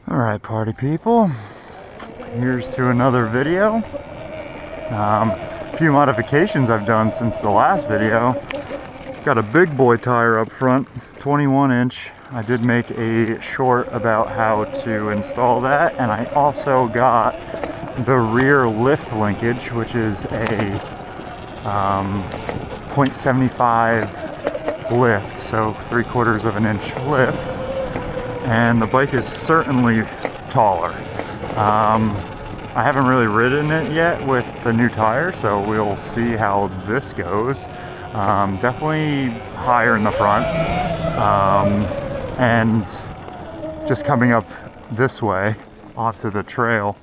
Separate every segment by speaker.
Speaker 1: Alright, party people, here's to another video. A few modifications I've done since the last video. Got a big boy tire up front, 21 inch. I did make a short about how to install that, and I also got the rear lift linkage, which is a 0.75 lift, so 3/4 of an inch lift. And the bike is certainly taller. I haven't really ridden it yet with the new tire, so we'll see how this goes. Definitely higher in the front. And just coming up this way onto the trail,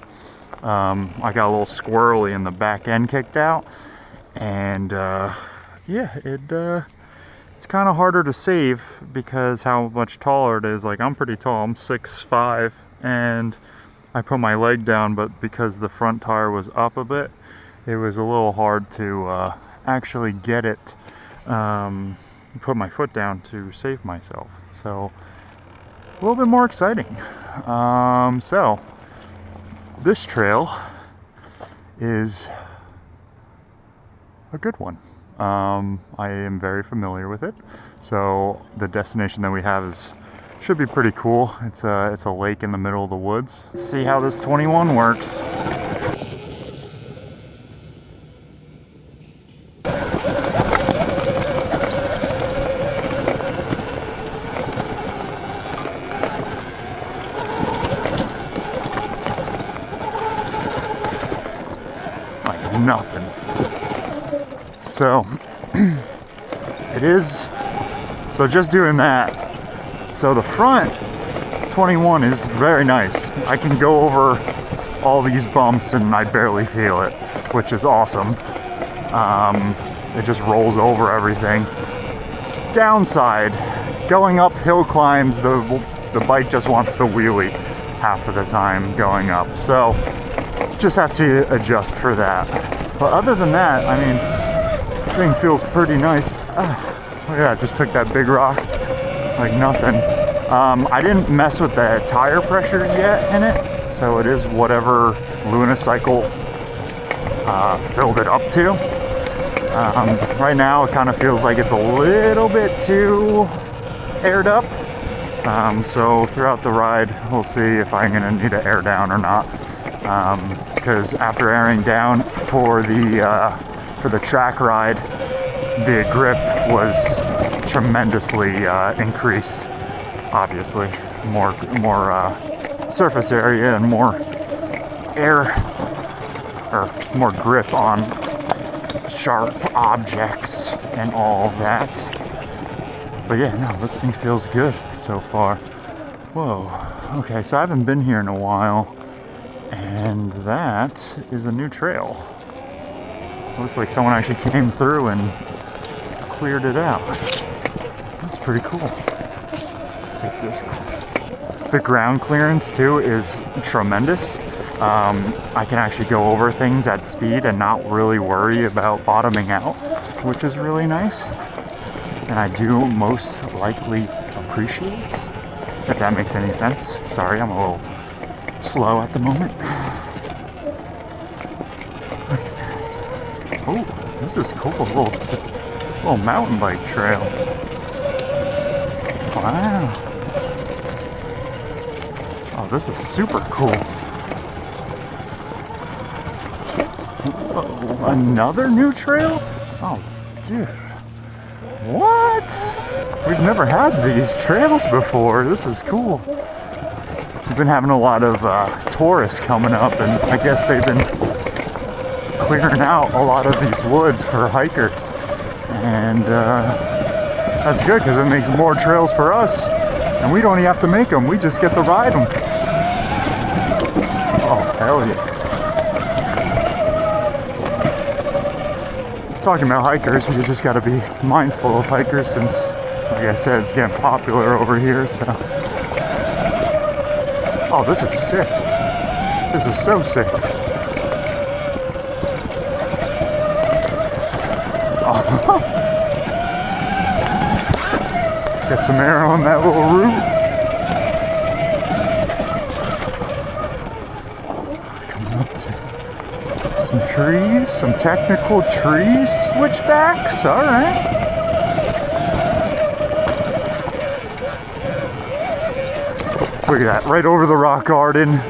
Speaker 1: I got a little squirrely in the back end kicked out. And yeah, it's kind of harder to save because how much taller it is. Like, I'm pretty tall, I'm 6'5", and I put my leg down, but because the front tire was up a bit, it was a little hard to actually get it, put my foot down to save myself. So a little bit more exciting. So this trail is a good one. I am very familiar with it, so the destination that we have should be pretty cool. It's a lake in the middle of the woods. Let's see how this 21 works. Like nothing. So it is, so just doing that. So the front 21 is very nice. I can go over all these bumps and I barely feel it, which is awesome. It just rolls over everything. Downside, going up hill climbs, the bike just wants to wheelie half of the time going up. So just have to adjust for that. But other than that, I mean, thing feels pretty nice. Look at that, just took that big rock like nothing. I didn't mess with the tire pressures yet in it, so it is whatever Lunicycle filled it up to. Right now it kind of feels like it's a little bit too aired up, so throughout the ride we'll see if I'm gonna need to air down or not, because after airing down for the track ride, the grip was tremendously increased. Obviously, more surface area and more air, or more grip on sharp objects and all that. But yeah, no, this thing feels good so far. Whoa. Okay, so I haven't been here in a while, and that is a new trail. Looks like someone actually came through and cleared it out. That's pretty cool. Let's take this. The ground clearance too is tremendous. I can actually go over things at speed and not really worry about bottoming out, which is really nice. And I do most likely appreciate, if that makes any sense. Sorry, I'm a little slow at the moment. Oh, this is cool. A little mountain bike trail. Wow. Oh, this is super cool. Whoa, another new trail? Oh, dude. What? We've never had these trails before. This is cool. We've been having a lot of tourists coming up, and I guess they've been clearing out a lot of these woods for hikers, and that's good because it makes more trails for us, and we don't even have to make them, we just get to ride them. Oh, hell yeah. Talking about hikers, you just got to be mindful of hikers, since, like I said, it's getting popular over here. So, oh, this is sick. This is so sick. Get some air on that little root. Some trees, some technical tree switchbacks. All right. Look at that, right over the rock garden.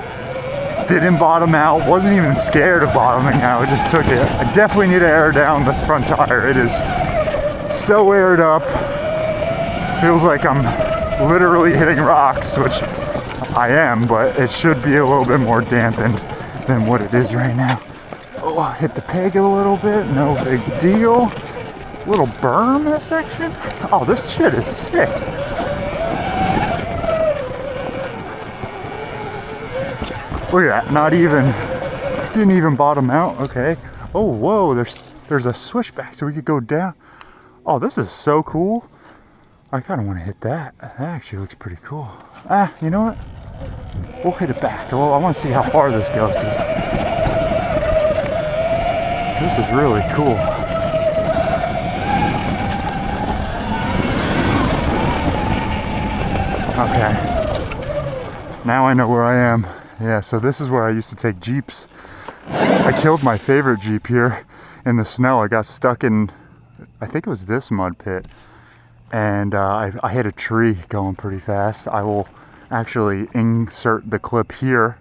Speaker 1: Didn't bottom out, wasn't even scared of bottoming out, I just took it. I definitely need to air down the front tire. It is so aired up. Feels like I'm literally hitting rocks, which I am, but it should be a little bit more dampened than what it is right now. Oh, I hit the peg a little bit, no big deal. Little berm in that section. Oh, this shit is sick. Look at that, not even, didn't even bottom out, okay. Oh, whoa, there's a switchback so we could go down. Oh, this is so cool. I kind of want to hit that. That actually looks pretty cool. Ah, you know what? We'll hit it back. Well, I want to see how far this goes, because this is really cool. Okay. Now I know where I am. Yeah, so this is where I used to take Jeeps. I killed my favorite Jeep here in the snow. I got stuck in, I think it was this mud pit. And I hit a tree going pretty fast. I will actually insert the clip here.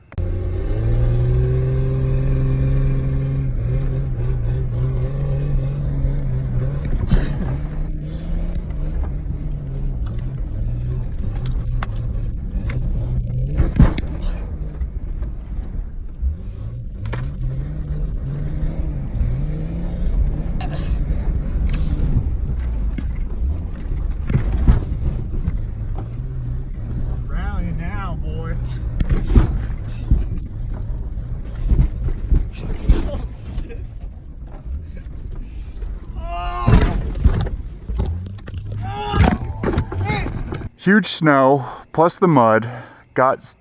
Speaker 1: Huge snow, plus the mud, got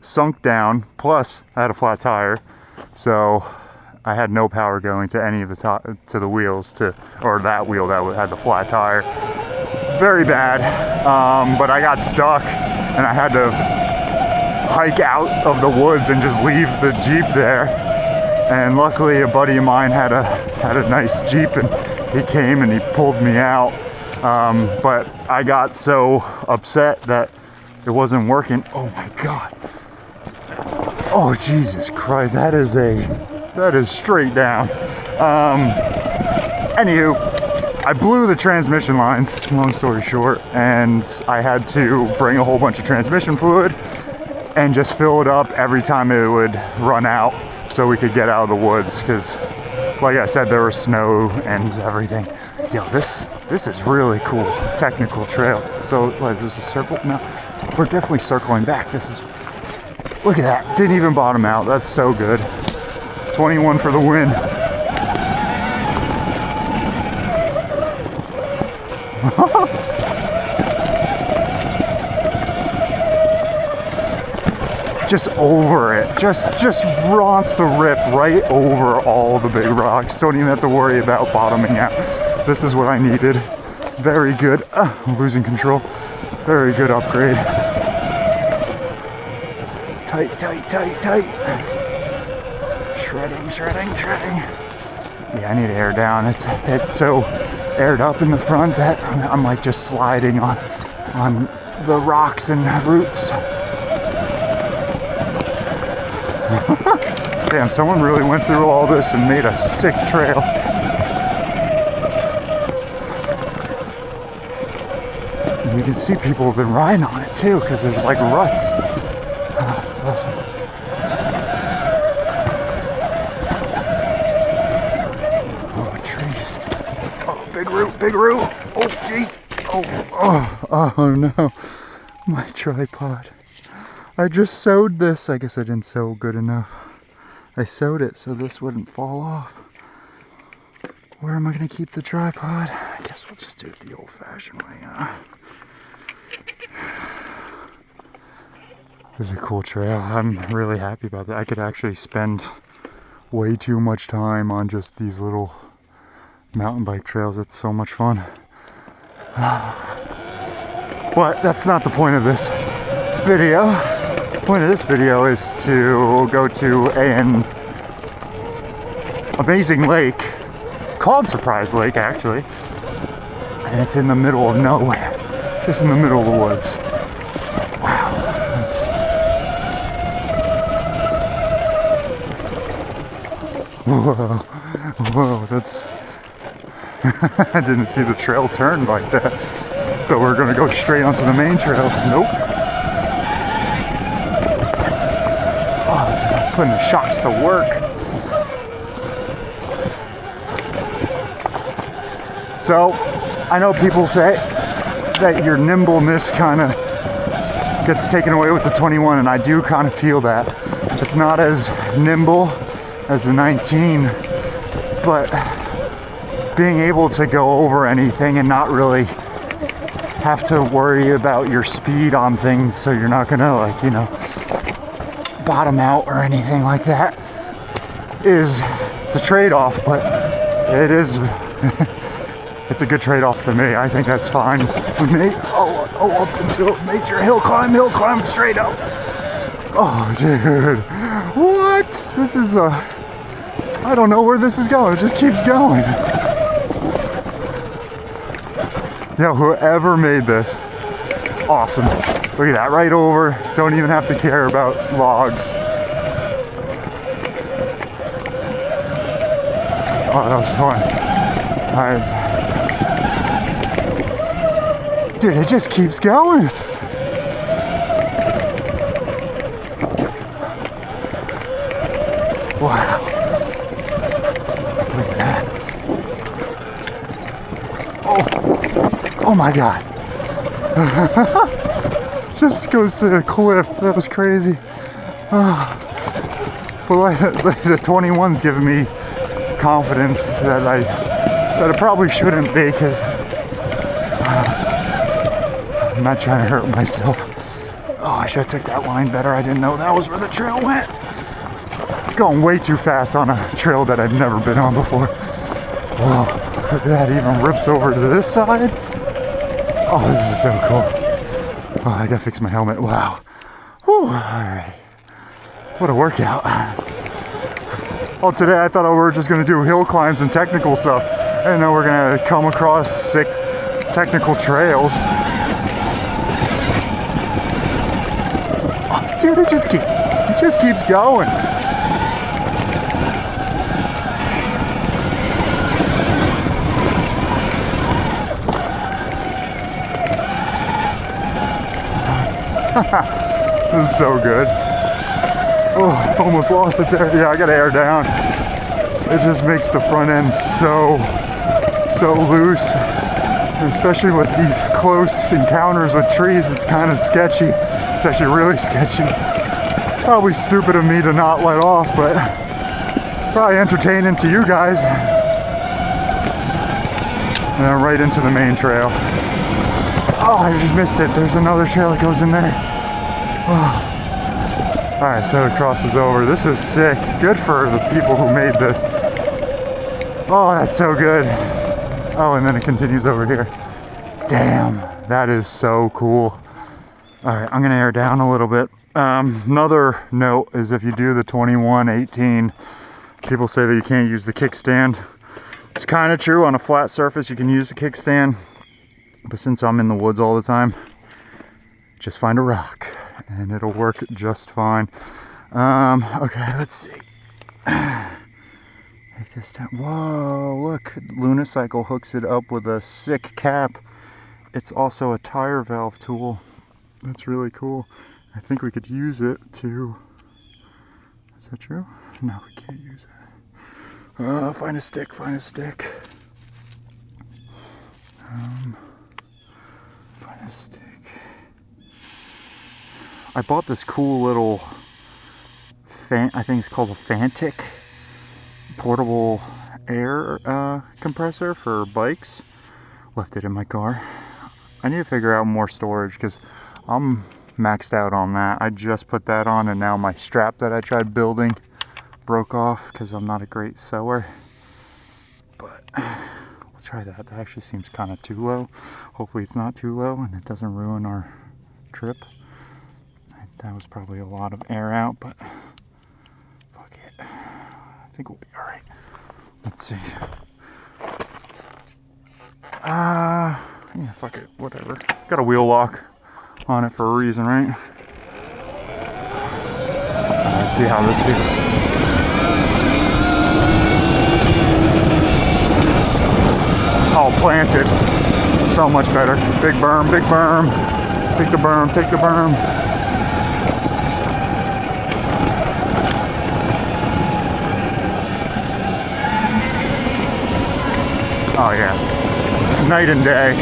Speaker 1: sunk down, plus I had a flat tire, so I had no power going to any of the to the wheels, or that wheel that had the flat tire. Very bad, but I got stuck and I had to hike out of the woods and just leave the Jeep there. And luckily a buddy of mine had a nice Jeep, and he came and he pulled me out. But I got so upset that it wasn't working. Oh my God. Oh Jesus Christ, that is straight down. Anywho, I blew the transmission lines, long story short, and I had to bring a whole bunch of transmission fluid and just fill it up every time it would run out so we could get out of the woods, because like I said, there was snow and everything. Yo, this is really cool. Technical trail. So, what, is this a circle? No, we're definitely circling back. This is, look at that. Didn't even bottom out. That's so good. 21 for the win. Just over it. Just raunts the rip right over all the big rocks. Don't even have to worry about bottoming out. This is what I needed. Very good. I'm losing control. Very good upgrade. Tight, tight, tight, tight. Shredding, shredding, shredding. Yeah, I need to air down. It's so aired up in the front that I'm like just sliding on the rocks and roots. Damn, someone really went through all this and made a sick trail. And you can see people have been riding on it too, because there's like ruts. It's awesome. Oh, trees. Oh, big root, big root. Oh, jeez. Oh no. My tripod. I just sewed this. I guess I didn't sew good enough. I sewed it so this wouldn't fall off. Where am I going to keep the tripod? I guess we'll just do it the old-fashioned way. This is a cool trail. I'm really happy about that. I could actually spend way too much time on just these little mountain bike trails. It's so much fun. But that's not the point of this video. The point of this video is to go to amazing lake called Surprise Lake, actually. And it's in the middle of nowhere, just in the middle of the woods. Wow. Whoa, whoa, that's... I didn't see the trail turn like that. So we're gonna go straight onto the main trail. Nope. Oh, putting the shocks to work. So, I know people say that your nimbleness kind of gets taken away with the 21, and I do kind of feel that. It's not as nimble as the 19, but being able to go over anything and not really have to worry about your speed on things, so you're not gonna, like, you know, bottom out or anything like that, it's a trade-off, but it is it's a good trade-off to me. I think that's fine with me. Oh, up into a major hill climb straight up. Oh, dude, what? This is I don't know where this is going. It just keeps going. Yeah, whoever made this, awesome. Look at that, right over. Don't even have to care about logs. Oh, that was fun. All right. Dude, it just keeps going. Wow. Look at that. Oh my God. Just goes to the cliff. That was crazy. But like, the 21's giving me confidence that it probably shouldn't be, because I'm not trying to hurt myself. Oh, I should have took that line better. I didn't know that was where the trail went. Going way too fast on a trail that I've never been on before. Whoa, look at that, even rips over to this side. Oh, this is so cool. Oh, I gotta fix my helmet. Wow. Whew, all right. What a workout. Well, today I thought we were just gonna do hill climbs and technical stuff. I didn't know we're gonna come across sick technical trails. Oh, dude, it just keeps going. This is so good. Oh, almost lost it there. Yeah, I gotta air down. It just makes the front end so loose. And especially with these close encounters with trees, it's kind of sketchy. It's actually really sketchy. Probably stupid of me to not let off, but probably entertaining to you guys. And then right into the main trail. Oh, I just missed it. There's another trail that goes in there. Oh. Alright, so it crosses over. This is sick. Good for the people who made this. Oh, that's so good. Oh, and then it continues over here. Damn, that is so cool. Alright, I'm gonna air down a little bit. Another note is if you do the 21-18, people say that you can't use the kickstand. It's kind of true. On a flat surface you can use the kickstand. But since I'm in the woods all the time, just find a rock and it'll work just fine. Okay, let's see. Take this down. Whoa, look, Lunicycle hooks it up with a sick cap. It's also a tire valve tool. That's really cool. I think we could use it to... Is that true? No, we can't use it. Find a stick, find a stick. Find a stick. I bought this cool little I think it's called a Fantic portable air compressor for bikes. Left it in my car. I need to figure out more storage because I'm maxed out on that. I just put that on and now my strap that I tried building broke off because I'm not a great sewer. But we'll try that. That actually seems kind of too low. Hopefully it's not too low and it doesn't ruin our trip. That was probably a lot of air out, but fuck it. I think we'll be alright. Let's see. Yeah, fuck it, whatever. Got a wheel lock on it for a reason, right? Let's see how this feels. Oh, planted. So much better. Big berm, big berm. Take the berm, take the berm. Oh yeah. Night and day.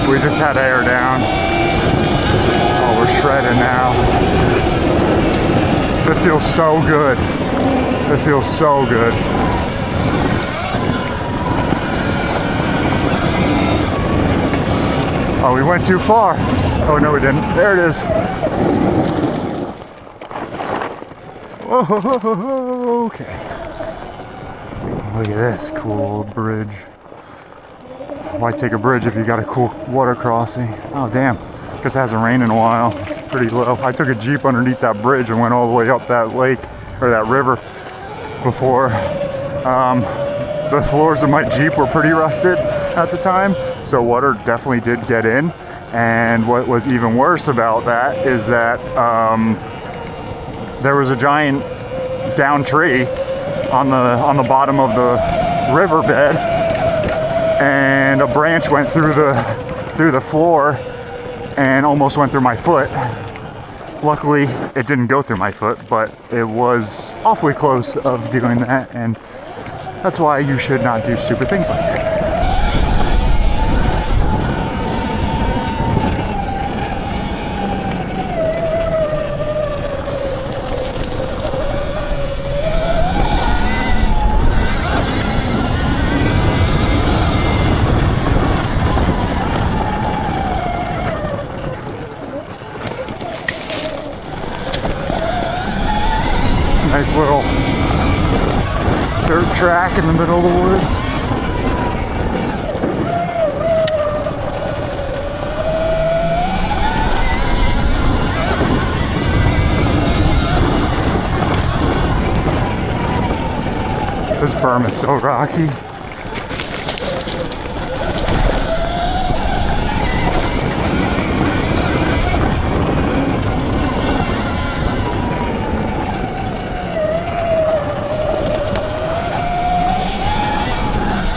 Speaker 1: We just had air down. Oh, we're shredding now. It feels so good. It feels so good. Oh, we went too far. Oh, no, we didn't. There it is. Whoa, okay. Look at this cool old bridge. Why take a bridge if you got a cool water crossing? Oh, damn. Guess it hasn't rained in a while. It's pretty low. I took a Jeep underneath that bridge and went all the way up that lake, or that river, before. The floors of my Jeep were pretty rusted at the time, so water definitely did get in. And what was even worse about that is that there was a giant down tree on the bottom of the riverbed, and a branch went through the floor and almost went through my foot. Luckily, it didn't go through my foot, but it was awfully close of doing that, and that's why you should not do stupid things like that. Nice little dirt track in the middle of the woods. This berm is so rocky.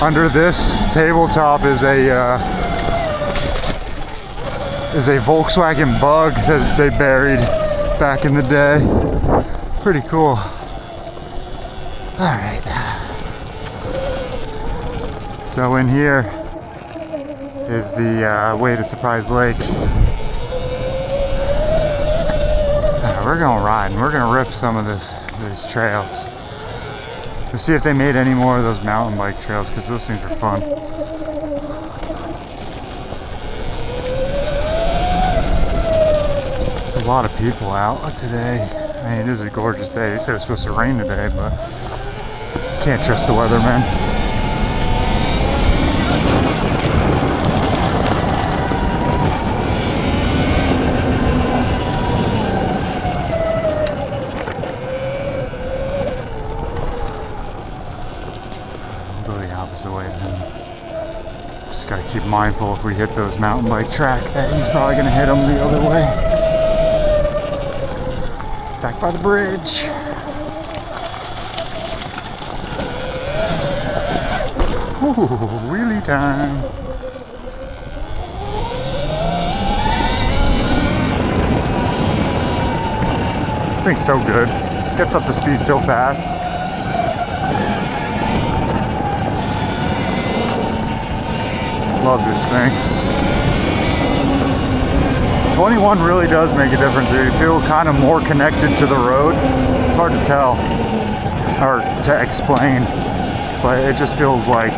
Speaker 1: Under this tabletop is a Volkswagen Bug that they buried back in the day. Pretty cool. All right. So in here is the way to Surprise Lake. We're gonna ride and we're gonna rip some of these trails. Let's see if they made any more of those mountain bike trails, because those things are fun. There's a lot of people out today. I mean, it is a gorgeous day. They said it was supposed to rain today, but can't trust the weather, man. The way then. Just gotta keep mindful if we hit those mountain bike track that he's probably gonna hit them the other way. Back by the bridge. Ooh, wheelie time. This thing's so good. Gets up to speed so fast. Love this thing. 21 really does make a difference. You feel kind of more connected to the road. It's hard to tell or to explain, but it just feels like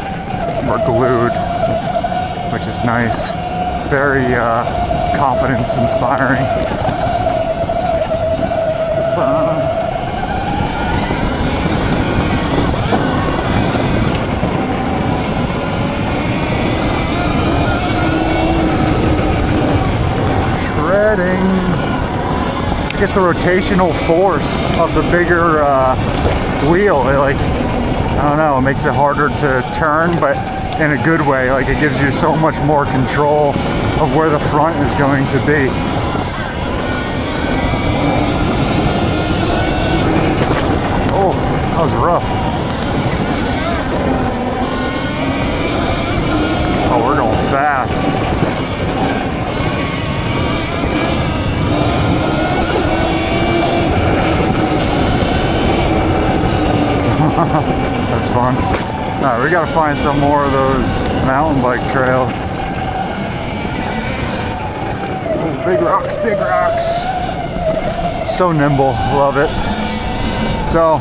Speaker 1: we're glued, which is nice. Very confidence inspiring. I guess the rotational force of the bigger wheel, it like I don't know, it makes it harder to turn, but in a good way. Like, it gives you so much more control of where the front is going to be. Oh, that was rough. Oh, we're going fast. That's fun. Alright, we gotta find some more of those mountain bike trails. Oh, big rocks, big rocks. So nimble, love it. So,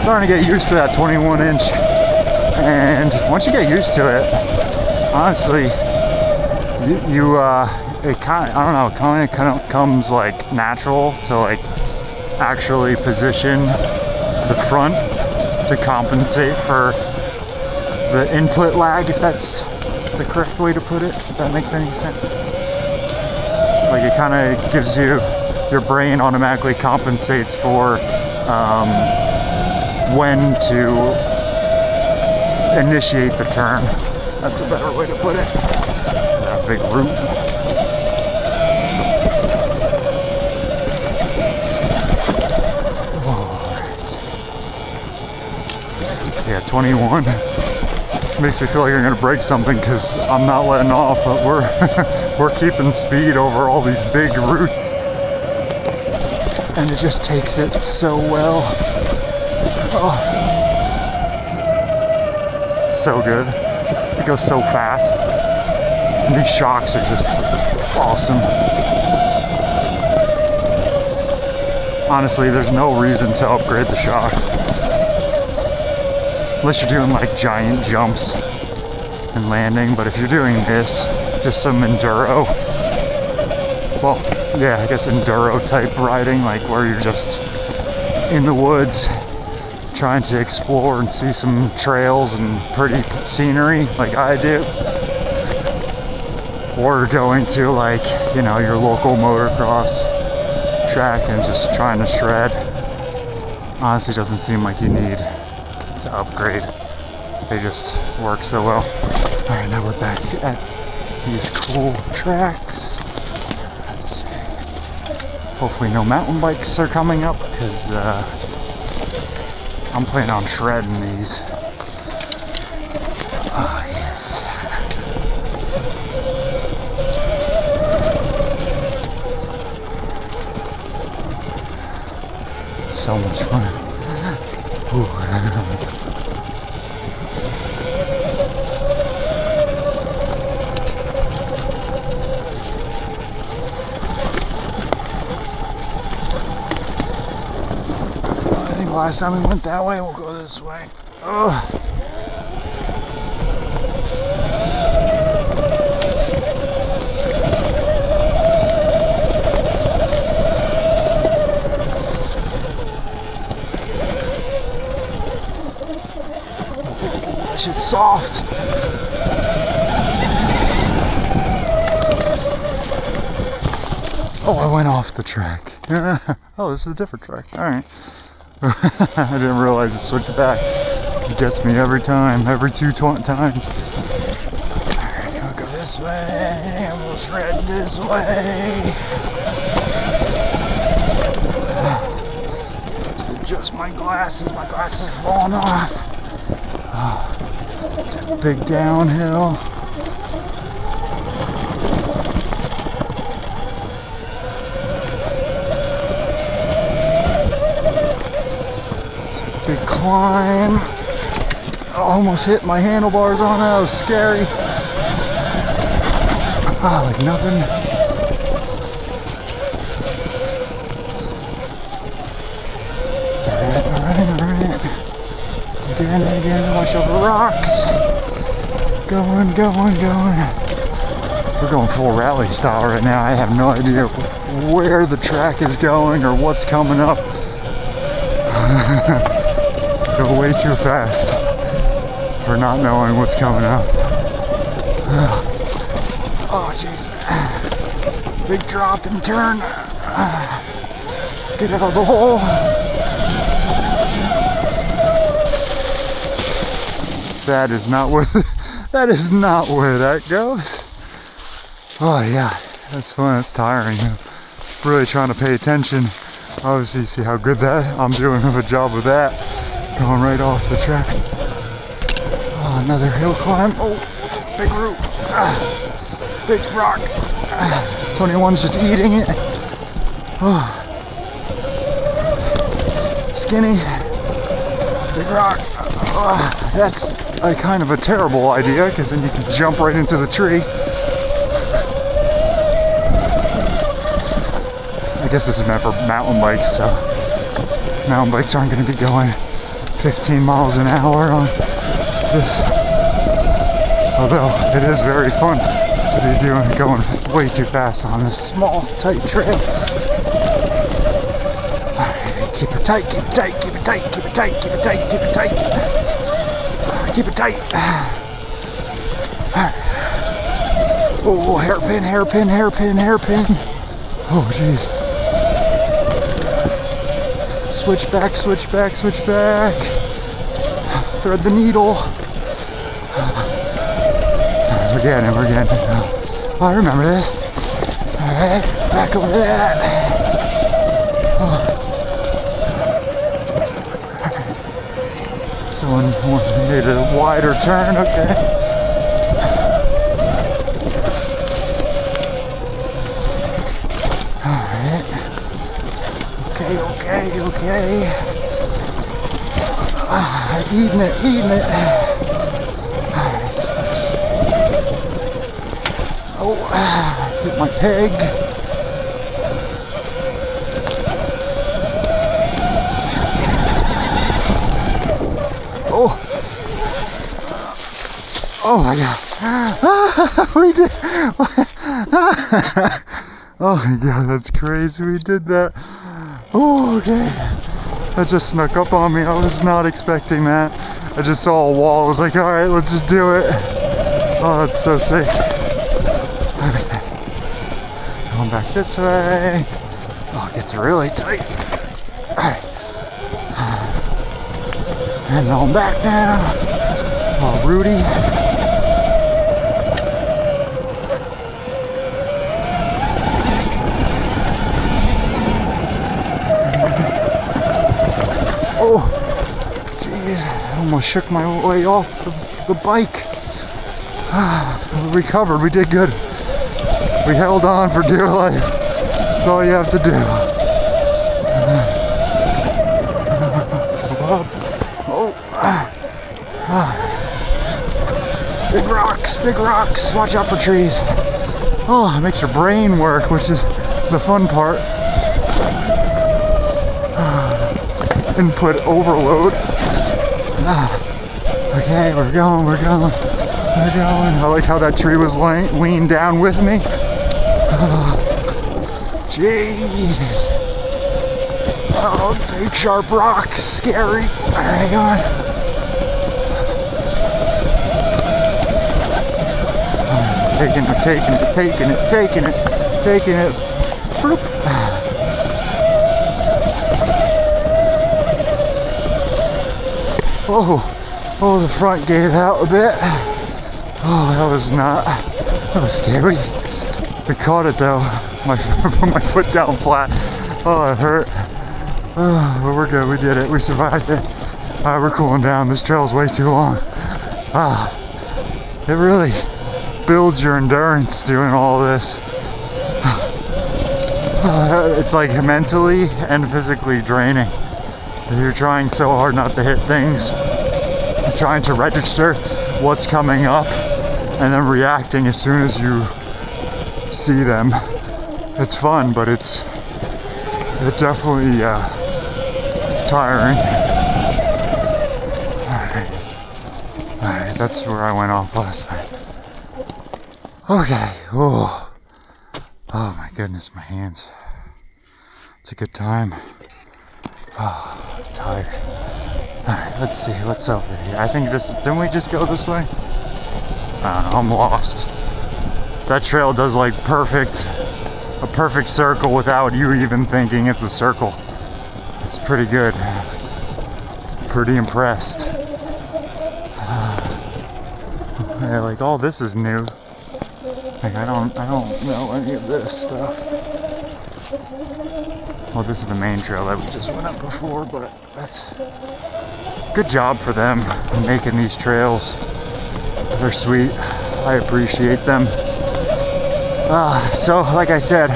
Speaker 1: starting to get used to that 21 inch. And once you get used to it, honestly, it kind of, I don't know, it kind of comes like natural to like actually position the front to compensate for the input lag, if that's the correct way to put it, if that makes any sense. Like, it kind of gives you, your brain automatically compensates for when to initiate the turn. That's a better way to put it. That big root. Yeah, 21 makes me feel like I'm gonna break something because I'm not letting off, but we're keeping speed over all these big roots, and it just takes it so well. Oh, so good. It goes so fast. And these shocks are just awesome. Honestly, there's no reason to upgrade the shocks. Unless you're doing like giant jumps and landing, but if you're doing this, just some enduro, well, yeah, I guess enduro type riding, like where you're just in the woods trying to explore and see some trails and pretty scenery like I do, or going to like, you know, your local motocross track and just trying to shred, honestly doesn't seem like you need to upgrade. They just work so well. Alright, now we're back at these cool tracks. Let's see. Hopefully no mountain bikes are coming up, because I'm planning on shredding these. Oh, yes. So much fun. Ooh. Last time we went that way, we'll go this way. Ugh. That shit's soft. Oh, I went off the track. Oh, this is a different track. Alright. I didn't realize it switched back. It gets me every time, every two times. Alright, I'll go this way, and we'll shred this way. To adjust my glasses are falling off. Oh, it's a big downhill. Big climb. I almost hit my handlebars on that. That was scary. Oh, like nothing. Alright. Again. Watch over rocks. Going. We're going full rally style right now. I have no idea where the track is going or what's coming up. Go way too fast for not knowing what's coming up. Oh jeez. Big drop and turn. Get out of the hole. That is not where that is not where that goes. Oh yeah, that's fun. It's tiring. I'm really trying to pay attention. Obviously, see how good that I'm doing of a job with that. Going right off the track. Oh, another hill climb. Oh, big root. Big rock. 21's just eating it. Oh. Skinny. Big rock. Oh, that's a kind of a terrible idea because then you can jump right into the tree. I guess this is meant for mountain bikes, so mountain bikes aren't going to be going 15 miles an hour on this. Although it is very fun to be going way too fast on this small, tight trail. Alright, keep it tight, keep it tight, keep it tight, keep it tight, keep it tight, keep it tight. Keep it tight. Alright. Oh, hairpin, hairpin, hairpin, hairpin. Oh, jeez. Switch back, switch back, switch back. Thread the needle. We're getting it, we're getting it. Oh, I remember this. Alright, back over that. Oh. Someone made a wider turn, okay. Okay. Eating it. Alright. Oh, hit my peg. Oh my God. We did. Oh my God, that's crazy. We did that. Oh, okay. That just snuck up on me. I was not expecting that. I just saw a wall. I was like, all right, let's just do it. Oh, that's so sick. Okay. Going back this way. Oh, it gets really tight. All right. And on back now. Oh, Rudy. Oh, jeez, I almost shook my way off the bike. We recovered, we did good. We held on for dear life. That's all you have to do. Big rocks, watch out for trees. Oh, it makes your brain work, which is the fun part. Input overload. Okay, we're going. I like how that tree was leaned down with me. Jeez. Oh, big sharp rocks, scary. Hang on. Taking it. Bloop. Oh, the front gave out a bit. Oh, that was scary. We caught it though. Put my foot down flat. Oh, it hurt. Oh, but we're good, we did it, we survived it. We're cooling down, this trail's way too long. It really builds your endurance doing all this. It's like mentally and physically draining. You're trying so hard not to hit things. You're trying to register what's coming up and then reacting as soon as you see them. It's fun, but it's definitely tiring. Alright, that's where I went off last night. Okay, oh my goodness, my hands. It's a good time. Oh, I'm tired. Alright, let's see, what's over here? I think didn't we just go this way? I don't know, I'm lost. That trail does like a perfect circle without you even thinking it's a circle. It's pretty good. Pretty impressed. Yeah, like all this is new. Like I don't know any of this stuff. Well, this is the main trail that we just went up before, but that's good job for them making these trails. They're sweet. I appreciate them. So like I said,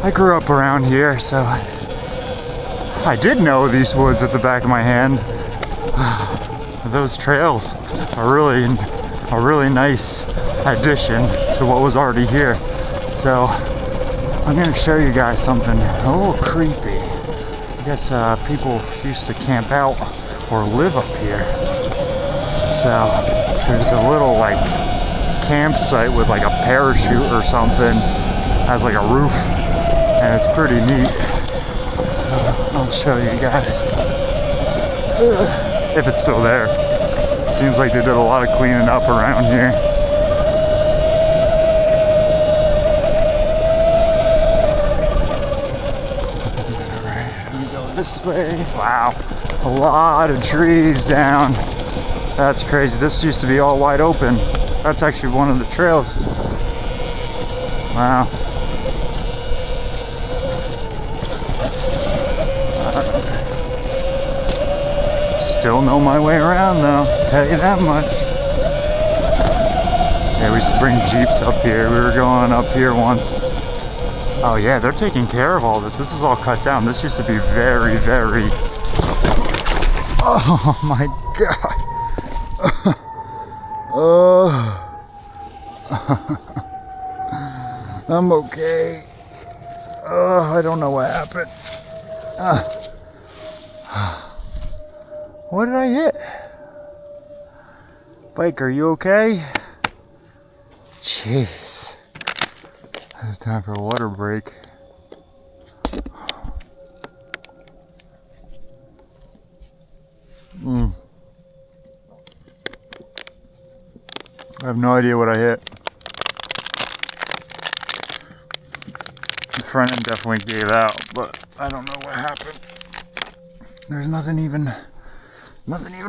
Speaker 1: I grew up around here, so I did know these woods at the back of my hand. Those trails are really a really nice addition to what was already here. So I'm gonna show you guys something a little creepy. I guess people used to camp out or live up here. So there's a little like campsite with like a parachute or something, has like a roof, and it's pretty neat. So I'll show you guys if it's still there. Seems like they did a lot of cleaning up around here. Alright, let me go this way. Wow, a lot of trees down. That's crazy. This used to be all wide open. That's actually one of the trails. Wow. Still know my way around though, tell you that much. Yeah, we used to bring Jeeps up here. We were going up here once. Oh yeah, they're taking care of all this. This is all cut down. This used to be very, very... Oh my God. I'm okay. I don't know what happened. What did I hit? Bike, are you okay? Jeez. It's time for a water break. I have no idea what I hit. The front end definitely gave out, but I don't know what happened. There's nothing even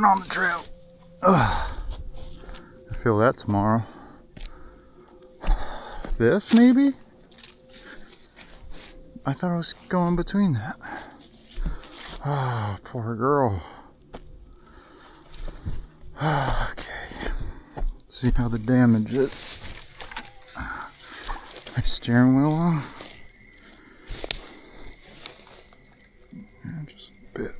Speaker 1: on the trail. Ugh. I feel that tomorrow. This maybe? I thought I was going between that. Oh, poor girl. Okay. See how the damage is. My steering wheel off. Just a bit.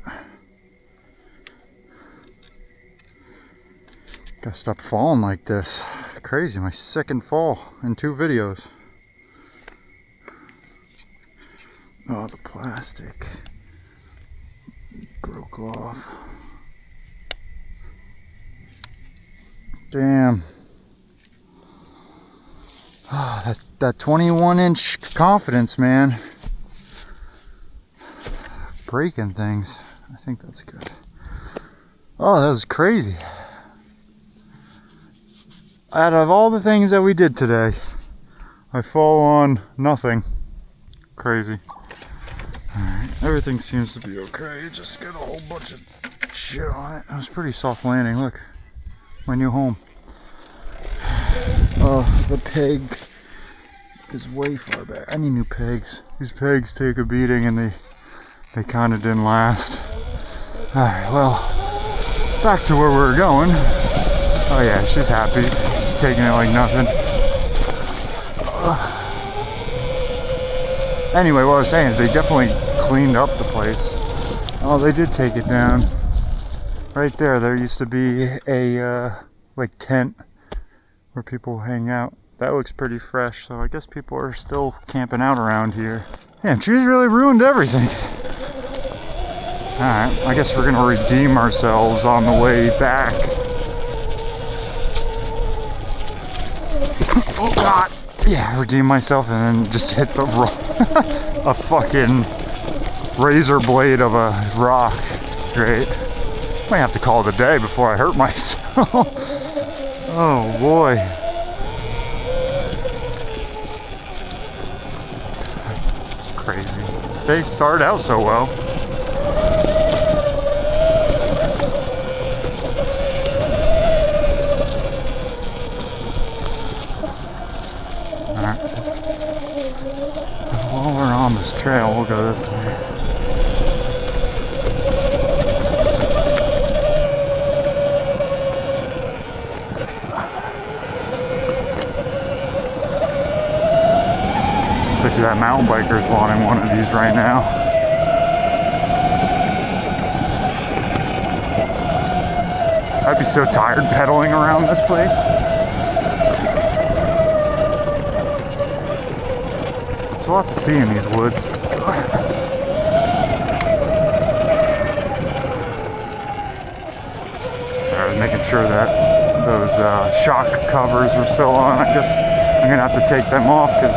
Speaker 1: Gotta stop falling like this. Crazy, my second fall in 2 videos. Oh, the plastic broke off. Damn. Oh, that 21-inch confidence, man. Breaking things. I think that's good. Oh, that was crazy. Out of all the things that we did today, I fall on nothing. Crazy. Alright, everything seems to be okay. Just got a whole bunch of shit on it. It was a pretty soft landing. Look, my new home. Oh, the peg is way far back. I need new pegs. These pegs take a beating and they kind of didn't last. Alright, well, back to where we were going. Oh yeah, she's happy. She's taking it like nothing. Anyway, what I was saying is they definitely cleaned up the place. Oh, they did take it down. Right there used to be a like tent where people hang out. That looks pretty fresh, so I guess people are still camping out around here. Damn, trees really ruined everything. Alright, I guess we're gonna redeem ourselves on the way back. Oh God! Yeah, redeem myself and then just hit the a fucking razor blade of a rock. Great. Might have to call it a day before I hurt myself. Oh boy. Crazy. They started out so well. See that mountain biker's wanting one of these right now. I'd be so tired pedaling around this place. There's a lot to see in these woods. Sorry, making sure that those shock covers are still on. I guess I'm gonna have to take them off because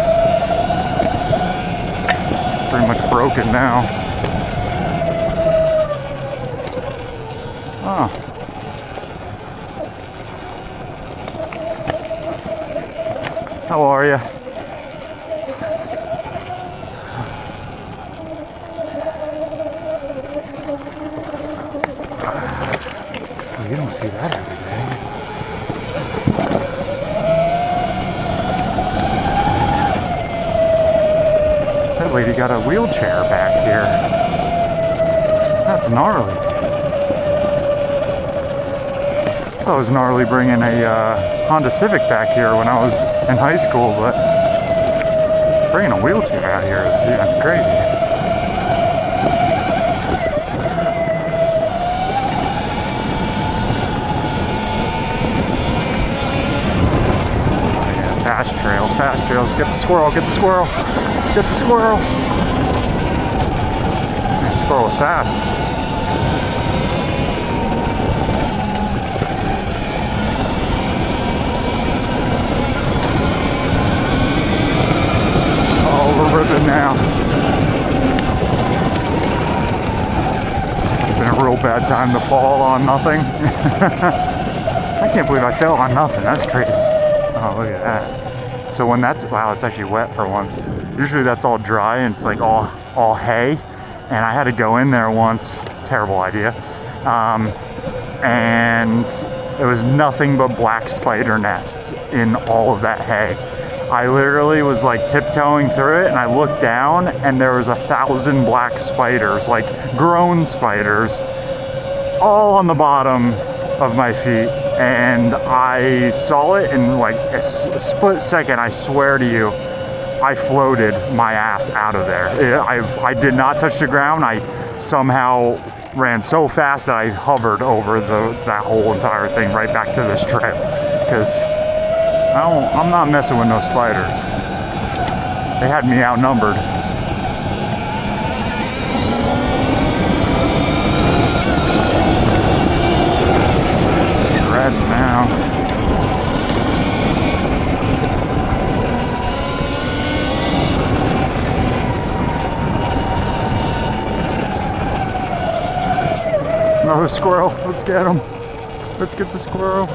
Speaker 1: pretty much broken now. Oh. How are you? Oh, you don't see that every day. That lady got a wheelchair back here. That's gnarly. I was gnarly bringing a Honda Civic back here when I was in high school, but bringing a wheelchair out here is crazy. Oh yeah, fast trails, fast trails. Get the squirrel, get the squirrel, get the squirrel. The squirrel is fast. We're ripping now. It's been a real bad time to fall on nothing. I can't believe I fell on nothing. That's crazy. Oh, look at that. So when that's, wow, it's actually wet for once. Usually that's all dry and it's like all hay. And I had to go in there once. Terrible idea. And it was nothing but black spider nests in all of that hay. I literally was like tiptoeing through it and I looked down and there was 1,000 black spiders, like grown spiders, all on the bottom of my feet. And I saw it in like a split second. I swear to you, I floated my ass out of there. I did not touch the ground. I somehow ran so fast that I hovered over that whole entire thing right back to this trail. Because I'm not messing with no spiders. They had me outnumbered. Red now. Another squirrel. Let's get him. Let's get the squirrel.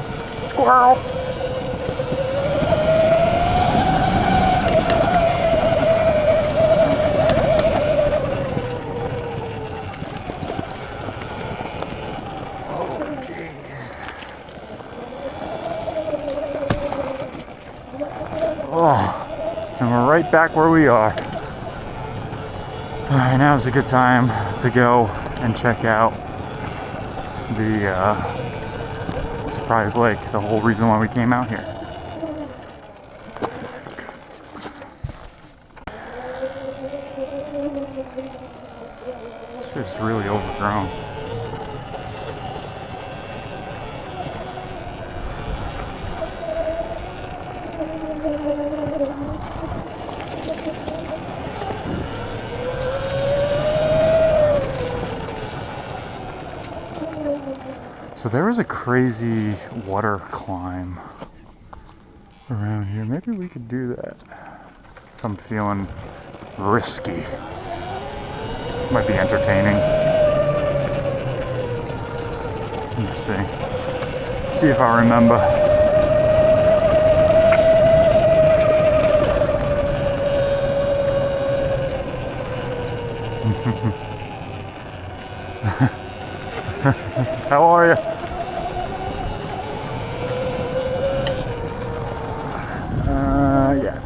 Speaker 1: Squirrel! Oh, and we're right back where we are. Alright, now's a good time to go and check out the Surprise Lake, the whole reason why we came out here. It's just really overgrown. So there was a crazy water climb around here. Maybe we could do that if I'm feeling risky. Might be entertaining. Let's see. See if I remember. How are you? Yeah, I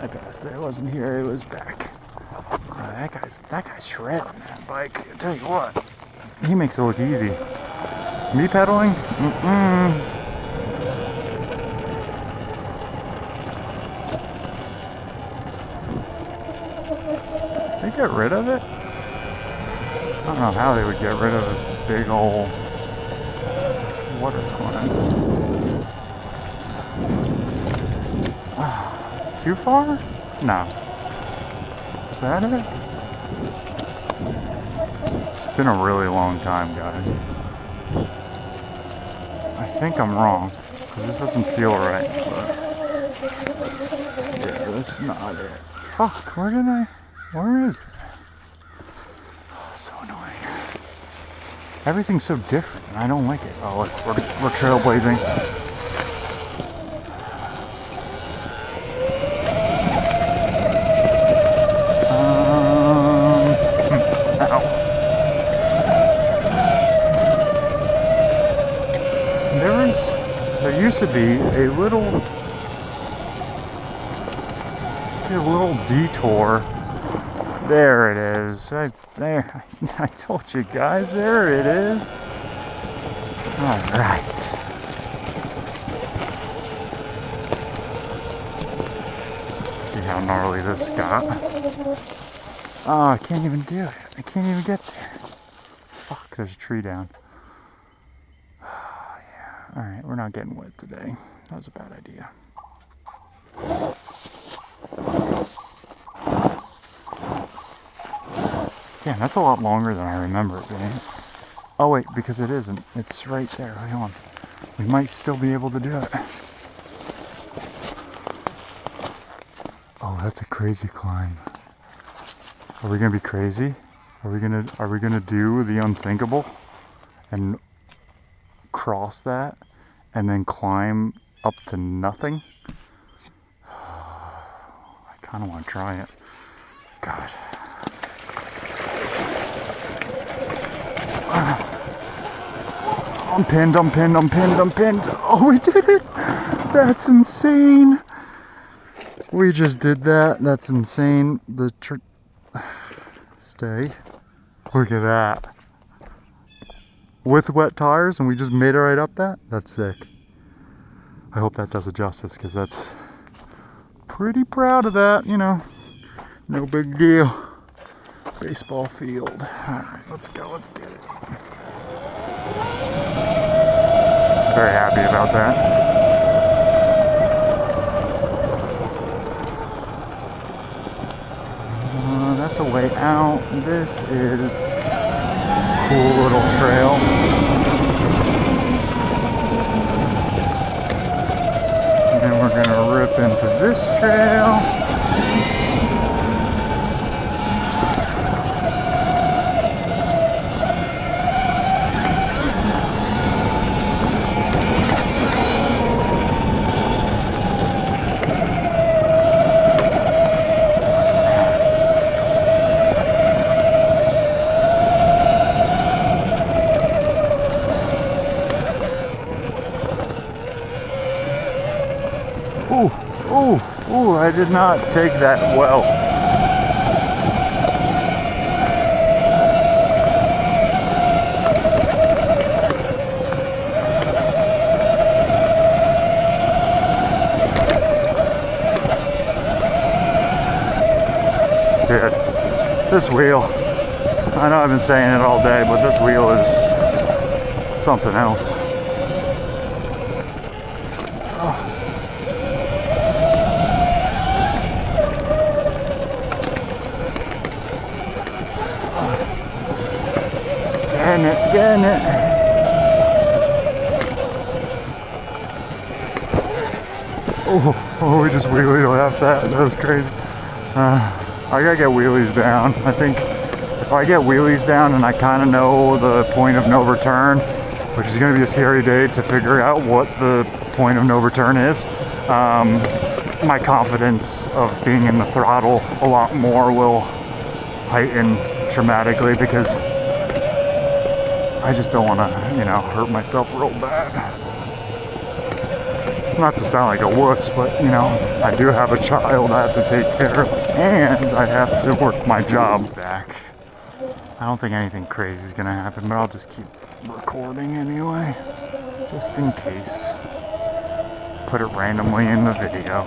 Speaker 1: passed it. It wasn't here. It was back. That guy's shredding that bike. I tell you what, he makes it look easy. Me pedaling? get rid of it? I don't know how they would get rid of this big old water plant. Too far? No. Is that it? It's been a really long time, guys. I think I'm wrong, because this doesn't feel right, but yeah, that's not it. Fuck, where is it? Oh, so annoying. Everything's so different, and I don't like it. Oh, look, we're trailblazing. Ow. There used to be a little detour. There it is. I told you guys, there it is. Alright. See how gnarly this got. Oh, I can't even do it. I can't even get there. Fuck, there's a tree down. Oh, yeah. Alright, we're not getting wet today. That was a bad idea. Damn, that's a lot longer than I remember it being. Oh wait, because it isn't. It's right there. Hang on. We might still be able to do it. Oh, that's a crazy climb. Are we gonna be crazy? Are we gonna do the unthinkable and cross that and then climb up to nothing? I kinda wanna try it. God. I'm pinned. Oh, we did it! That's insane! We just did that. That's insane. Stay. Look at that. With wet tires, and we just made it right up that? That's sick. I hope that does it justice, because that's pretty proud of that, you know. No big deal. Baseball field. Alright, let's go. Let's get it. Very happy about that. That's a way out. This is a cool little trail. And then we're gonna rip into this trail. Ooh, I did not take that well. Dude, this wheel, I know I've been saying it all day, but this wheel is something else. Getting it. Oh, we just wheelied off that. That was crazy. I gotta get wheelies down. I think if I get wheelies down and I kind of know the point of no return, which is gonna be a scary day to figure out what the point of no return is, my confidence of being in the throttle a lot more will heighten dramatically, because I just don't want to, hurt myself real bad. Not to sound like a wuss, but, I do have a child I have to take care of, and I have to work my job back. I don't think anything crazy is going to happen, but I'll just keep recording anyway, just in case. Put it randomly in the video.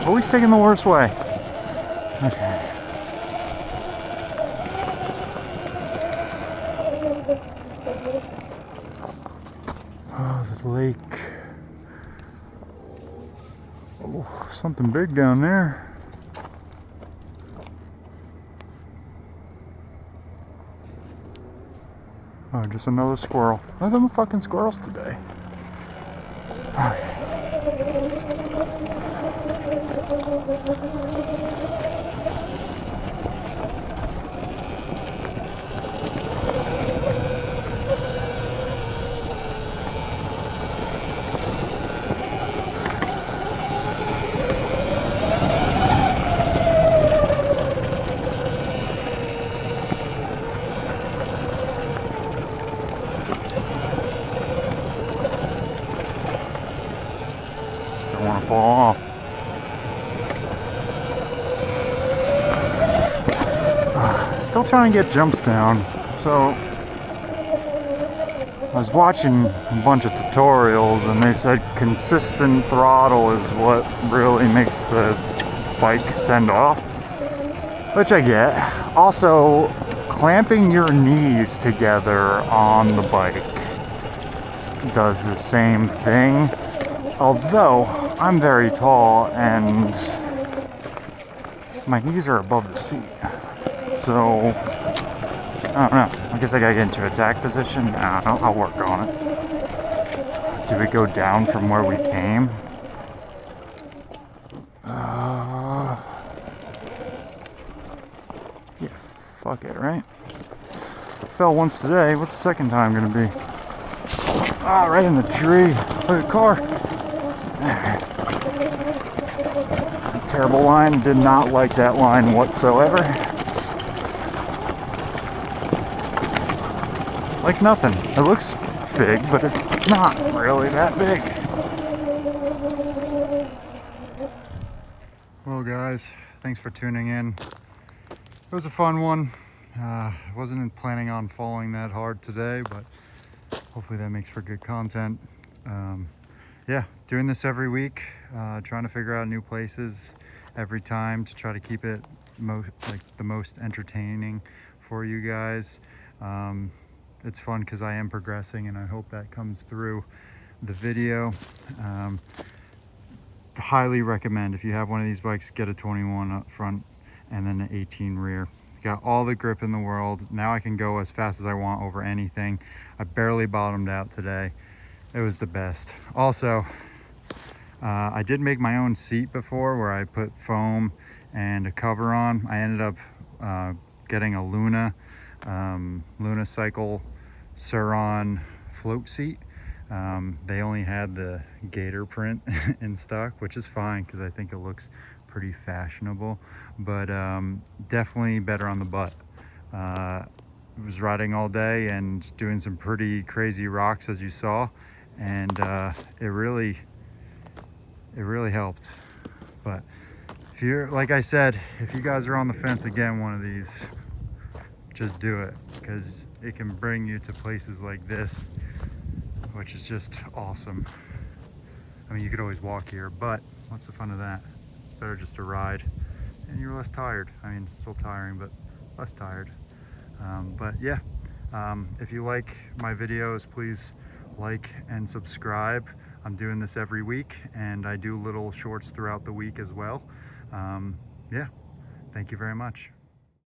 Speaker 1: Always taking the worst way. Okay. Oh, the lake. Oh, something big down there. Oh, just another squirrel. Nothing but fucking squirrels today. Don't want to fall off. Still trying to get jumps down. So I was watching a bunch of tutorials and they said consistent throttle is what really makes the bike send off, which I get. Also, clamping your knees together on the bike does the same thing. Although I'm very tall and my knees are above the seat. So, I don't know. I guess I gotta get into attack position. I don't know. I'll work on it. Do we go down from where we came? Yeah, fuck it, right? Fell once today. What's the second time gonna be? Ah, right in the tree. Look at the car. Terrible line. Did not like that line whatsoever. Like nothing. It looks big, but it's not really that big. Well, guys, thanks for tuning in. It was a fun one. Wasn't planning on falling that hard today, but hopefully that makes for good content. Yeah, doing this every week, trying to figure out new places every time to try to keep it the most entertaining for you guys. It's fun because I am progressing and I hope that comes through the video. Highly recommend, if you have one of these bikes, get a 21 up front and then an 18 rear. Got all the grip in the world. Now I can go as fast as I want over anything. I barely bottomed out today. It was the best. Also, I did make my own seat before where I put foam and a cover on. I ended up getting a Luna Cycle Sur-Ron float seat. They only had the gator print in stock, which is fine because I think it looks pretty fashionable, but definitely better on the butt. Was riding all day and doing some pretty crazy rocks, as you saw, and it really helped. But if you're, like I said, if you guys are on the fence again, one of these, just do it, because it can bring you to places like this, which is just awesome. I mean, you could always walk here, but what's the fun of that? It's better just to ride, and you're less tired. I mean, it's still tiring, but less tired. But yeah, if you like my videos, please like and subscribe. I'm doing this every week, and I do little shorts throughout the week as well. Yeah, thank you very much.